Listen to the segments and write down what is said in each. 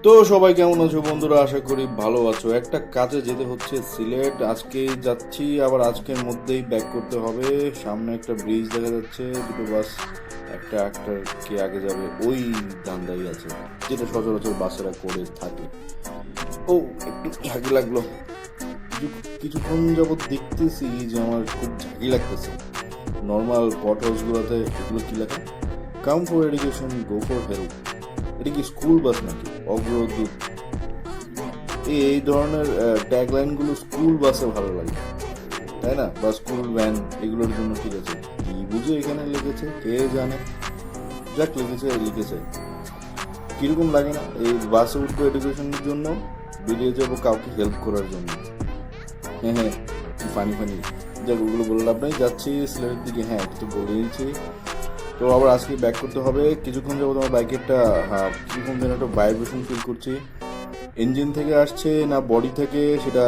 তো সবাই কেমন আছো বন্ধুরা? আশা করি ভালো আছো। একটা কাজে যেতে হচ্ছে সিলেট, আজকেই যাচ্ছি, আবার আজকের মধ্যেই ব্যাক করতে হবে। সামনে একটা ব্রিজ দেখা যাচ্ছে, দুটো বাস, একটা একটা কে আগে যাবে ওই ধান্দাই আছে, যেটা সচরাচর বাসেরা করে থাকে। ও, একটু ঝাঁকি লাগলো। কিছুক্ষণ যাবত দেখতেছি যে আমার খুব ঝাঁকি লাগতেছে। নর্মাল পট হাউস গুলোতে এগুলো কি লেখা? Come for education, go for help. এটা কি স্কুল বাস নাকি? অগ্রদূত। এই ধরনের ট্যাগলাইনগুলো স্কুল বাসে ভালো লাগে, তাই না? বা স্কুল ভ্যান, এগুলোর জন্য ঠিক আছে। কি বুঝে এখানে লিখেছে কে জানে, যাক লিখেছে লিখেছে। কিরকম লাগে না? এই বাসে উঠবো এডুকেশনের জন্য, বেরিয়ে যাবো কাউকে হেল্প করার জন্য। হ্যাঁ হ্যাঁ, ফানি ফানি। যাক ওগুলো বলে লাভ নাই, যাচ্ছি সিলেটের দিকে। হ্যাঁ, একটু তো বলে দিয়েছি। তো আবার আজকে ব্যাক করতে হবে। কিছুক্ষণ যাবো আমার বাইকেরটা, হ্যাঁ, কিছুক্ষণ যেন একটা ভাইব্রেশন ফিল করছি। ইঞ্জিন থেকে আসছে না বডি থেকে সেটা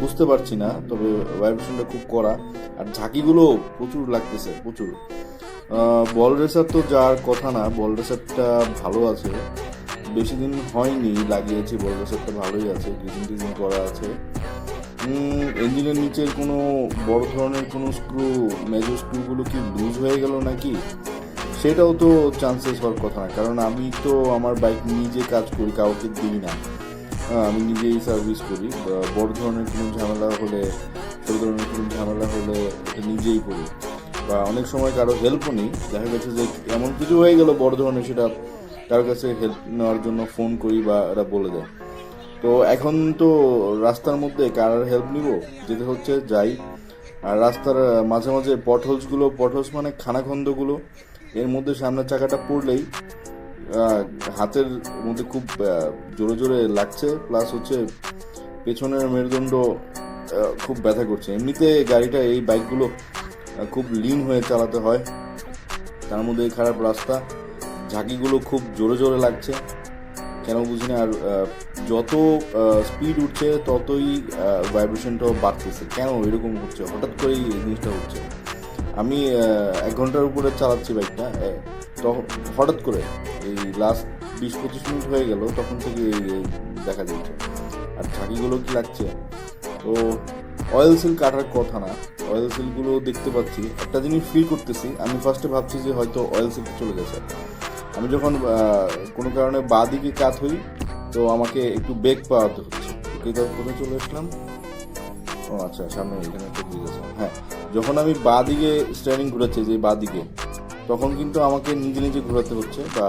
বুঝতে পারছি না, তবে ভাইব্রেশনটা খুব কড়া। আর ঝাঁকিগুলো প্রচুর লাগতেছে, প্রচুর। বল রেসার তো যার কথা না, বল রেসারটা ভালো আছে, বেশি দিন হয়নি লাগিয়েছি। বল রেসারটা ভালোই আছে, গ্রিজিং টিজিং করা আছে। ইঞ্জিনের নিচের কোনো বড় ধরনের কোনো স্ক্রু, মেজর স্ক্রুগুলো কি লুজ হয়ে গেল নাকি, সেটাও তো চান্সেস হওয়ার কথা না, কারণ আমি তো আমার বাইক নিজে কাজ করি, কাউকে দিই না। আমি নিজেই সার্ভিস করি। বড় ধরনের কোনো ঝামেলা হলে, ছোট ধরনের কোনো ঝামেলা হলে এটা নিজেই করি, বা অনেক সময় কারো হেল্পও নিই। দেখা গেছে যে এমন কিছু হয়ে গেল বড় ধরনের, সেটা কারোর কাছে হেল্প নেওয়ার জন্য ফোন করি বা এরা বলে দেয়। তো এখন তো রাস্তার মধ্যে কার হেল্প নিব, যেতে হচ্ছে, যাই। আর রাস্তার মাঝে মাঝে পটহোলসগুলো, পটহোলস মানে খানাখন্দগুলো, এর মধ্যে সামনের চাকাটা পড়লেই হাতের মধ্যে খুব জোরে জোরে লাগছে, প্লাস হচ্ছে পেছনের মেরুদণ্ড খুব ব্যথা করছে। এমনিতে গাড়িটা, এই বাইকগুলো খুব লিন হয়ে চালাতে হয়, তার মধ্যে এই খারাপ রাস্তা, ঝাঁকিগুলো খুব জোরে জোরে লাগছে, কেন বুঝি না। আর যত স্পিড উঠছে ততই ভাইব্রেশনটাও বাড়তেছে। কেন এরকম হচ্ছে? হঠাৎ করেই এই জিনিসটা হচ্ছে। আমি 1 ঘন্টার উপরে চালাচ্ছি বাইকটা, তখন হঠাৎ করে এই লাস্ট 20-25 মিনিট হয়ে গেল, তখন থেকে এই দেখা যাচ্ছে। আর ঝাঁকিগুলো কি লাগছে! তো অয়েল সিল কাটার কথা না, অয়েল সিলগুলো দেখতে পাচ্ছি। একটা জিনিস ফিল করতেছি, আমি ফার্স্টে ভাবছি যে হয়তো অয়েল সিল চলে গেছে। আমি যখন কোনো কারণে বাঁ দিকে কাত হই, তো আমাকে একটু বেগ পাওয়াতে হচ্ছে। কোথায় চলে আসলাম? ও আচ্ছা, সামনে এখানে একটা ব্রিজ আছে। হ্যাঁ, যখন আমি বাঁ দিকে স্টিয়ারিং ঘুরাচ্ছি, যে বাঁ দিকে, তখন কিন্তু আমাকে নিজে নিজে ঘোরাতে হচ্ছে, বা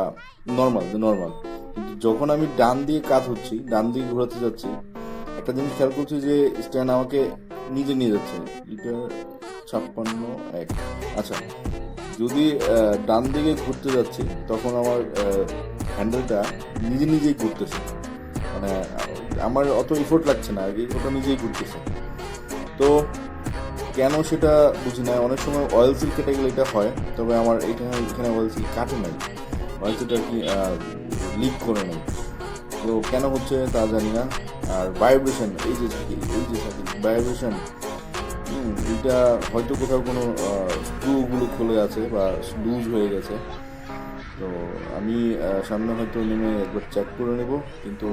নর্মাল নর্মাল। কিন্তু যখন আমি ডান দিয়ে কাত হচ্ছি, ডান দিকে ঘোরাতে যাচ্ছি, একটা জিনিস খেয়াল করছি যে স্ট্যান্ড আমাকে নিজে নিয়ে যাচ্ছে। এটা 56-1। আচ্ছা, যদি ডান দিকে ঘুরতে যাচ্ছি, তখন আমার হ্যান্ডেলটা নিজে নিজেই ঘুরতেছে, মানে আমার অত এফোর্ট লাগছে না আর কি, ওটা নিজেই ঘুরতেছে। তো কেন সেটা বুঝি না। অনেক সময় অয়েল সিল কেটে গেলে এটা হয়, তবে আমার এখানে অয়েল সিল কাটে নাই, অয়েল সিলটা আর কি লিক করে নাই। তো কেন হচ্ছে তা জানি না। আর ভাইব্রেশন, এই যে ভাইব্রেশন, এটা হয়তো কোথাও কোনো স্ক্রুগুলো খুলে আছে বা লুজ হয়ে গেছে। তো আমি সামনে হয়তো নেমে একবার চেক করে নেব, কিন্তু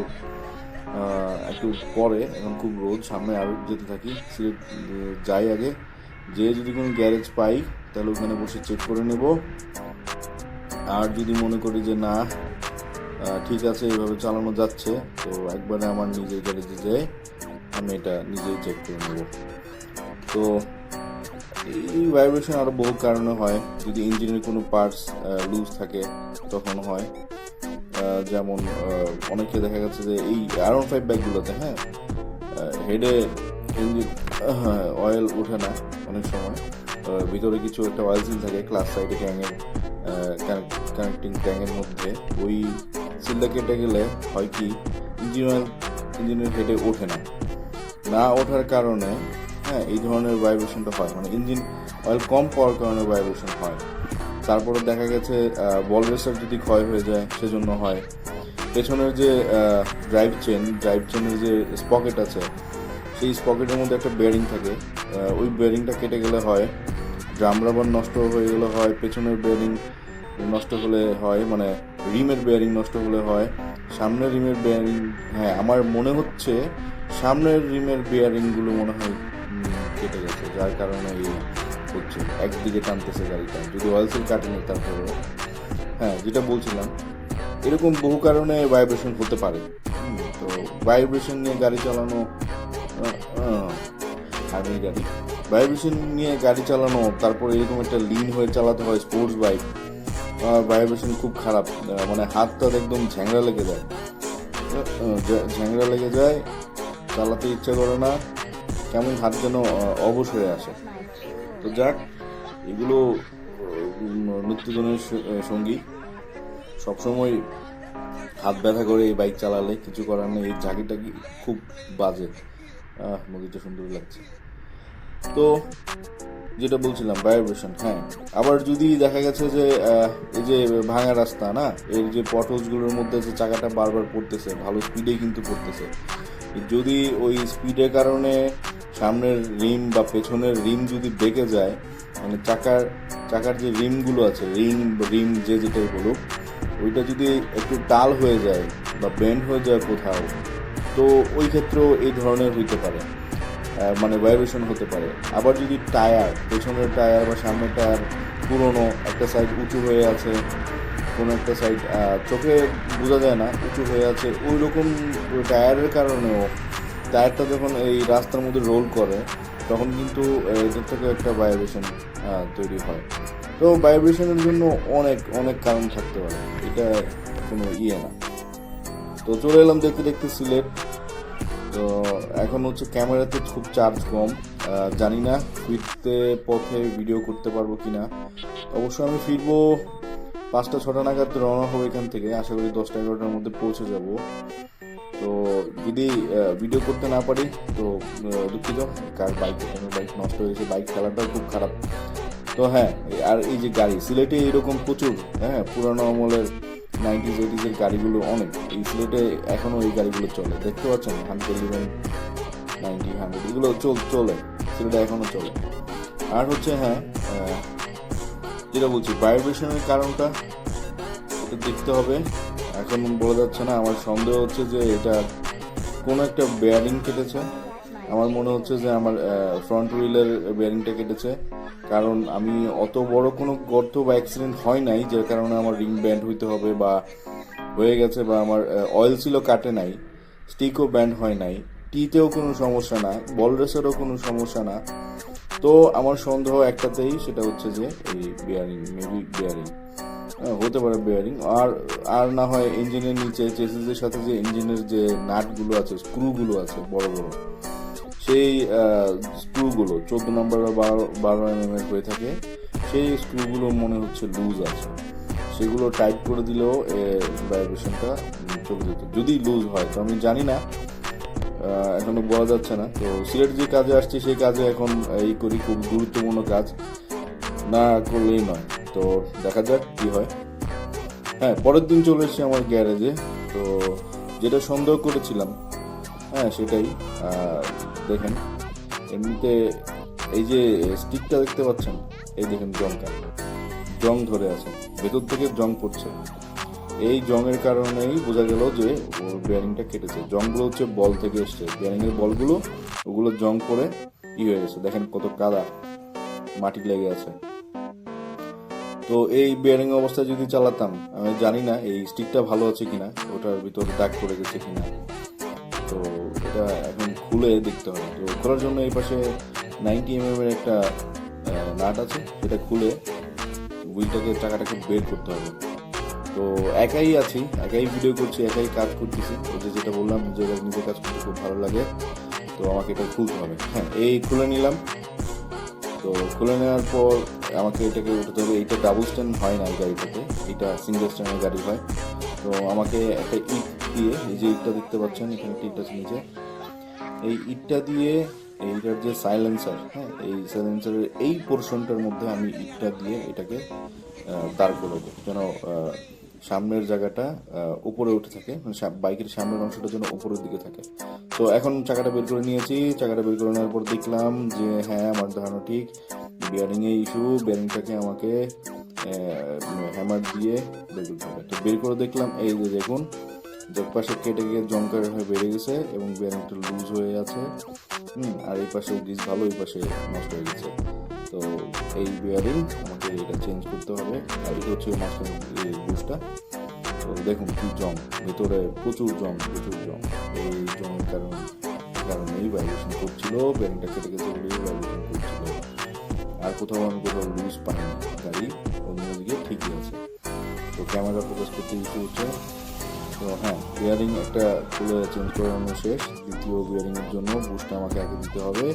একটু পরে, এখন খুব রোদ, সামনে আরও যেতে থাকি। সিলেট যাই আগে, যে যদি কোনো গ্যারেজ পাই তাহলে ওখানে বসে চেক করে নেব। আর যদি মনে করি যে না, ঠিক আছে, এইভাবে চালানো যাচ্ছে, তো একবারে আমার নিজের গ্যারেজে যেয়ে আমি এটা নিজেই চেক করে নেব। তো এই ভাইব্রেশন আরও বহু কারণে হয়। যদি ইঞ্জিনের কোনো পার্টস লুজ থাকে তখন হয়। যেমন অনেকে দেখা যাচ্ছে যে এই R15 বাইকগুলোতে, হ্যাঁ, হেডে ইঞ্জিন অয়েল ওঠে না অনেক সময়। ভিতরে কিছু একটা অয়েল সিল থাকে ক্লাস সাইডে, ট্যাঙের কানেক্টিং ট্যাঙের মধ্যে। ওই সিলটা কেটে গেলে হয় কি, ইঞ্জিনের হেডে ওঠে না। না ওঠার কারণে, হ্যাঁ, এই ধরনের ভাইব্রেশনটা হয়, মানে ইঞ্জিন অয়েল কম পাওয়ার কারণে ভাইব্রেশন হয়। তারপরে দেখা গেছে বল রেসার যদি ক্ষয় হয়ে যায় সেজন্য হয়। পেছনের যে ড্রাইভ চেনের যে স্পকেট আছে, সেই স্পকেটের মধ্যে একটা বেয়ারিং থাকে, ওই বেয়ারিংটা কেটে গেলে হয়। ড্রাম রাবার নষ্ট হয়ে গেলে হয়, পেছনের বেয়ারিং নষ্ট হলে হয়, মানে রিমের বেয়ারিং নষ্ট হলে হয়। সামনের রিমের বেয়ারিং, হ্যাঁ আমার মনে হচ্ছে সামনের রিমের বেয়ারিংগুলো মনে হয় কেটে গেছে, যার কারণে এই হচ্ছে একদিকে টানতেছে গাড়িটা, যদি অয়েল সিল কাটেনি তারপরে। হ্যাঁ, যেটা বলছিলাম, এরকম বহু কারণে ভাইব্রেশন হতে পারে। তো ভাইব্রেশন নিয়ে গাড়ি চালানো, আর্মি গাড়ি, ভাইব্রেশন নিয়ে গাড়ি চালানো, তারপরে এরকম একটা লিন হয়ে চালাতে হয় স্পোর্টস বাইক, ভাইব্রেশন খুব খারাপ, মানে হাতটা একদম ঝ্যাংরা লেগে যায়, ঝ্যাংরা লেগে যায়, চালাতে ইচ্ছা করে না, কেমন হাত যেন অবশ হয়ে আসে। তো যাক, এগুলো নিত্যদিনের সঙ্গী, সবসময় হাত ব্যথা করে এই বাইক চালালে কিছু করার নেই। এই ঝাঁকিটা খুব বাজে, নদীটা সুন্দর লাগছে। তো যেটা বলছিলাম ভাইব্রেশন, হ্যাঁ আবার যদি দেখা গেছে যে এই যে ভাঙা রাস্তা না, এর যে পটহোলসগুলোর মধ্যে যে চাকাটা বারবার পড়তেছে, ভালো স্পিডেই কিন্তু পড়তেছে, যদি ওই স্পিডের কারণে সামনের রিম বা পেছনের রিম যদি বেঁকে যায়, মানে চাকার যে রিমগুলো আছে, রিম যে যেটাই বলুক, ওইটা যদি একটু টাল হয়ে যায় বা বেন্ড হয়ে যায় কোথাও, তো ওই ক্ষেত্রেও এই ধরনের হইতে পারে, মানে ভাইব্রেশন হতে পারে। আবার যদি টায়ার, পেছনের টায়ার বা সামনের টায়ার পুরনো, একটা সাইড উঁচু হয়ে আছে, কোনো একটা সাইড চোখে বোঝা যায় না উঁচু হয়ে আছে, ওই রকম টায়ারের কারণেও টায়ারটা যখন এই রাস্তার মধ্যে রোল করে, তখন কিন্তু এদের থেকে একটা ভাইব্রেশন তৈরি হয়। তো ভাইব্রেশনের জন্য অনেক অনেক কারণ থাকতে পারে, এটা কোনো না। তো চলে এলাম দেখতে দেখতে সিলেট। তো এখন হচ্ছে ক্যামেরাতে খুব চার্জ কম, জানি না ফিরতে পথে ভিডিও করতে পারবো কিনা। অবশ্য আমি ফিরবো 5টা-6টা নাগাদ রওনা হবো এখান থেকে, আশা করি 10টা-11টার মধ্যে পৌঁছে যাব। তো যদি ভিডিও করতে না পারি তো দুঃখিত, কার বাইক নষ্ট হয়েছে, বাইক চালাটাও খুব খারাপ। তো হ্যাঁ, আর এই যে গাড়ি সিলেটে এরকম প্রচুর, হ্যাঁ পুরানো আমলের 90s 80s এর গাড়িগুলো অনেক, এই সিলেটে এখনো এই গাড়িগুলো চলে, দেখতে পাচ্ছেন 111, 90, 100 এগুলো চলে সিলেটে এখনো চলে। আর হচ্ছে হ্যাঁ, যেটা বলছি ভাইব্রেশনের কারণটা এটা দেখতে হবে, এখন বলা যাচ্ছে না। আমার সন্দেহ হচ্ছে যে এটা কোনো একটা বেয়ারিং কেটেছে, আমার মনে হচ্ছে যে আমার ফ্রন্ট হুইলের বেয়ারিংটা কেটেছে, কারণ আমি অত বড় কোনো গর্ত বা অ্যাক্সিডেন্ট হয় নাই যার কারণে আমার রিং ব্যান্ড হইতে হবে বা হয়ে গেছে, বা আমার অয়েল সিলও কাটে নাই, স্টিকও ব্যান্ড হয় নাই, টিতেও কোনো সমস্যা না, বল রেসেরও কোনো সমস্যা না। তো আমার সন্দেহ একটাতেই, সেটা হচ্ছে যে এই বেয়ারিং, মেবি বেয়ারিং হতে পারে বেয়ারিং, আর না হয় ইঞ্জিনের নিচে চেসিসের সাথে যে ইঞ্জিনের যে নাটগুলো আছে, স্ক্রুগুলো আছে বড় বড়, সেই স্ক্রুগুলো 14 নম্বর বা 12 mm এর হয়ে থাকে, সেই স্ক্রুগুলো মনে হচ্ছে লুজ আছে, সেগুলো টাইট করে দিলেও ভাইব্রেশনটা চলে যেত, যদি লুজ হয়। তো আমি জানি না, এখনো বলা যাচ্ছে না। তো সিলেট যে কাজে আসছে সেই কাজে এখন এই করি, খুব গুরুত্বপূর্ণ কাজ, না করলেই নয়। তো দেখা যাক কি হয়। হ্যাঁ, পরের দিন চলে এসেছি আমার গ্যারেজে। তো যেটা সন্দেহ করেছিলাম, হ্যাঁ সেটাই। দেখেন, এমনিতে এই যে স্টিকটা দেখতে পাচ্ছেন, এই দেখেন জং ধরে আছে, ভেতর থেকে জং পড়ছে। এই জংয়ের কারণেই বোঝা গেল যে ওর বেয়ারিংটা কেটেছে। জংগুলো হচ্ছে বল থেকে এসছে, বেয়ারিং এর বলগুলো, ওগুলো জং পরে হয়ে গেছে। দেখেন কত কাদা, মাটি লেগে আছে। তো এই বেয়ারিং অবস্থায় যদি চালাতাম, আমি জানি না এই স্টিকটা ভালো আছে কিনা, ওটার ভিতরে দাগ পড়ে গেছে কিনা। তো এটা এখন খুলে দেখতে হবে। তো খোলার জন্য এই পাশে 90 mm এর একটা নাট আছে, সেটা খুলে হুইলটাকে, চাকাটাকে বের করতে হবে। তো একাই আছি, একাই ভিডিও করছি, একাই কাজ করতেছি। ওই যে যেটা বললাম, নিজের কাজ করতে খুব ভালো লাগে, তো আমাকে এটা খুলতে হবে। হ্যাঁ, এই খুলে নিলাম। তো খুলে নেওয়ার পর আমাকে এটাকে উঠাতে হবে। এইটা ডাবল স্ট্যান্ড হয় না এই গাড়িটাতে, এটা সিঙ্গেল স্ট্যান্ডের গাড়ি হয়। তো আমাকে একটা ইট দিয়ে, এই যে ইটটা দেখতে পাচ্ছেন এখানে একটা ইট আছে নিচে, এই ইটটা দিয়ে এইটার যে সাইলেন্সার, হ্যাঁ এই সাইলেন্সারের এই পোর্শনটার মধ্যে আমি ইটটা দিয়ে এটাকে দাঁড় করবো, যেন সামনের জায়গাটা উপরে উঠে থাকে, মানে বাইকের সামনের অংশটা যেন উপরের দিকে থাকে। তো এখন চাকাটা বের করে নিয়েছি। চাকাটা বের করে নেওয়ার পর দেখলাম যে হ্যাঁ, আমার ধারণা ঠিক, বিয়ারিং এ ইস্যু। বিয়ারিংটাকে আমাকে হ্যামার দিয়ে বের করতে হবে। তো বের করে দেখলাম, এই যে দেখুন যে পাশে কেটে গিয়ে জংকার হয়ে বেড়ে গেছে এবং বিয়ারিংটা লুজ হয়ে আছে। আর এই পাশে গ্রিজ ভালো, এই পাশে নষ্ট হয়ে গেছে। তো এই বিয়ারিং আমাকে এটা চেঞ্জ করতে হবে। আর এটা হচ্ছে মাঝখানে বুশটা। তো দেখুন কি জং, ভেতরে প্রচুর জং। এই জংয়ের কারণেই ভাইব্রেশন করছিল, বিয়ারিংটা কেটে গেছে বলেই ভাইব্রেশন করছিল। আর কোথাও লুজ পাইনি, গাড়ি অন্যদিকে ঠিকই আছে। তো ক্যামেরা ফোকাস করতে ইস্যু হচ্ছে। তো হ্যাঁ, বিয়ারিং একটা খুলে চেঞ্জ করানো শেষ। দ্বিতীয় বিয়ারিংয়ের জন্য বুশটা আমাকে আগে দিতে হবে।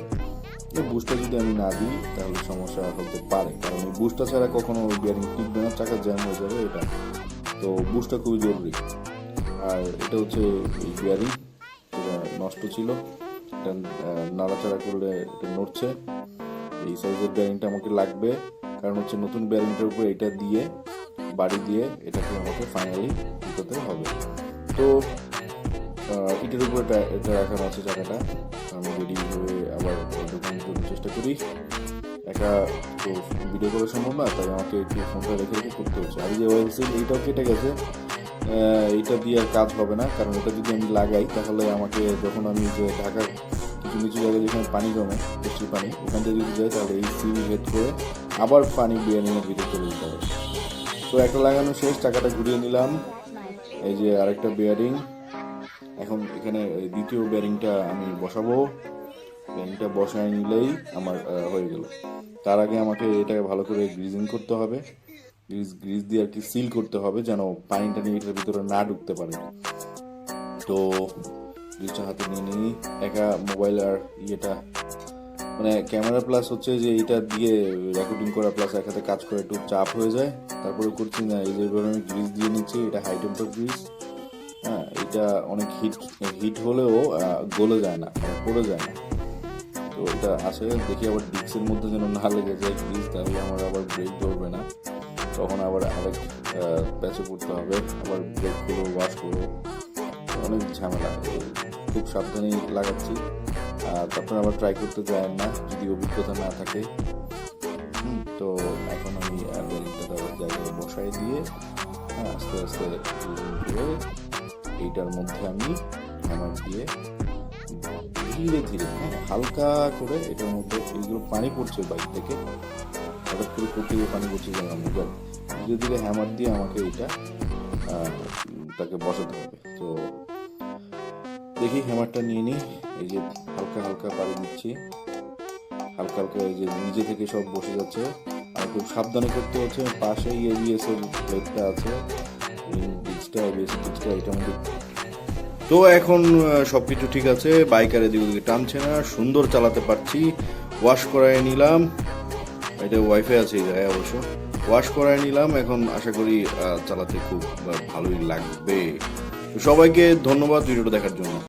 এই বুশটা যদি আমি না দিই তাহলে সমস্যা হতে পারে, কারণ এই বুশটা ছাড়া কখনো বিয়ারিং টিকবে না, চাকা জ্যাম হয়ে যাবে এটা। তো বুশটা খুবই জরুরি। আর এটা হচ্ছে এই বিয়ারিং, এটা নষ্ট ছিল, এটা নাড়াচাড়া করলে এটা নড়ছে। এই সাইজের বিয়ারিংটা আমাকে লাগবে, কারণ হচ্ছে নতুন বিয়ারিংটার উপরে এটা দিয়ে বাড়ি দিয়ে এটাকে আমাকে ফাইনালি ঢুকাতে হবে। তো ইটের উপর এটা রাখানো আছে চাকাটা। আমি রেডি হয়ে আবার ঢোকানোর জন্য চেষ্টা করি। একা তো ভিডিও করা সম্ভব না, তাই আমাকে একটু ফোনটা রেখে করতে হচ্ছে। আর যে ওয়েল সিল এইটাও কেটে গেছে, এইটা দিয়ে আর কাজ হবে না, কারণ এটা যদি আমি লাগাই তাহলে আমাকে যখন আমি যে ঢাকার কিছু নিচু জায়গায় যেখানে পানি জমে, বৃষ্টির পানি, ওখান থেকে যদি যাই তাহলে এই সিল হেড করে আবার পানি বিয়ারিংয়ের ভিতরে চলে যেতে হবে। তো একটা লাগানো শেষ, চাকাটা ঘুরিয়ে নিলাম। এই যে আরেকটা বিয়ারিং, এখন এখানে দ্বিতীয় বিয়ারিংটা আমি বসাবো। বিয়ারিংটা বসায় নিলেই আমার হয়ে গেল। তার আগে আমাকে এটাকে ভালো করে গ্রিজিং করতে হবে, গ্রিজ দিয়ে আর কি সিল করতে হবে, যেন পানিটা নিয়ে এটার ভিতরে না ঢুকতে পারে। তো গ্রিজটা হাতে নিয়ে নিই। একা মোবাইল আর ইয়েটা মানে ক্যামেরা প্লাস হচ্ছে যে এটা দিয়ে রেকর্ডিং করা প্লাস এক হাতে কাজ করে একটু চাপ হয়ে যায়। তারপরে করছি না, এই যে আমি গ্রিজ দিয়ে নিচ্ছি, এটা হাই টেম্পার গ্রিজ। হ্যাঁ, এটা অনেক হিট হলেও গলে যায় না, পড়ে যায় না। তো এটা আসে দেখি আবার ডিস্কের মধ্যে যেন না লেগে যায় গ্রিজ, তাহলে আমার আবার ব্রেক ধরবে না, তখন আবার আরেক প্যাচে পড়তে হবে, আবার ব্রেক করো, ওয়াশ করো, অনেক ঝামেলা। খুব সাবধানেই লাগাচ্ছি। তারপর আবার ট্রাই করতে যায় না যদি অভিজ্ঞতা না থাকে। তো এখন আমি বেরিংটা তার জায়গায় বসাই দিয়ে আস্তে আস্তে এইটার মধ্যে আমি হ্যামার দিয়ে ধীরে ধীরে হালকা করে এটার মধ্যে, এইগুলো পানি পড়ছে বাইক থেকে, হঠাৎ করে করতে গিয়ে পানি পড়ছে যেমন, ধীরে ধীরে হ্যামার দিয়ে আমাকে এইটা তাকে বসাতে হবে। তো দেখি হ্যামারটা নিয়ে নিই। এই যে হালকা হালকা পাড়ি দিচ্ছি, হালকা হালকা এই যে নিজে থেকে সব বসে যাচ্ছে। আর খুব সাবধানে করতে হচ্ছে, পাশেই এবিএস এর প্লেটটা আছে, এটার মধ্যে। তো এখন সবকিছু ঠিক আছে, বাইক আর এদিকে ওদিকে টানছে না, সুন্দর চালাতে পারছি। ওয়াশ করায় নিলাম, এটা ওয়াইফাই আছে এই জায়গায় অবশ্য। ওয়াশ করায় নিলাম, এখন আশা করি চালাতে খুব ভালোই লাগবে। সবাইকে ধন্যবাদ ভিডিওটা দেখার জন্য।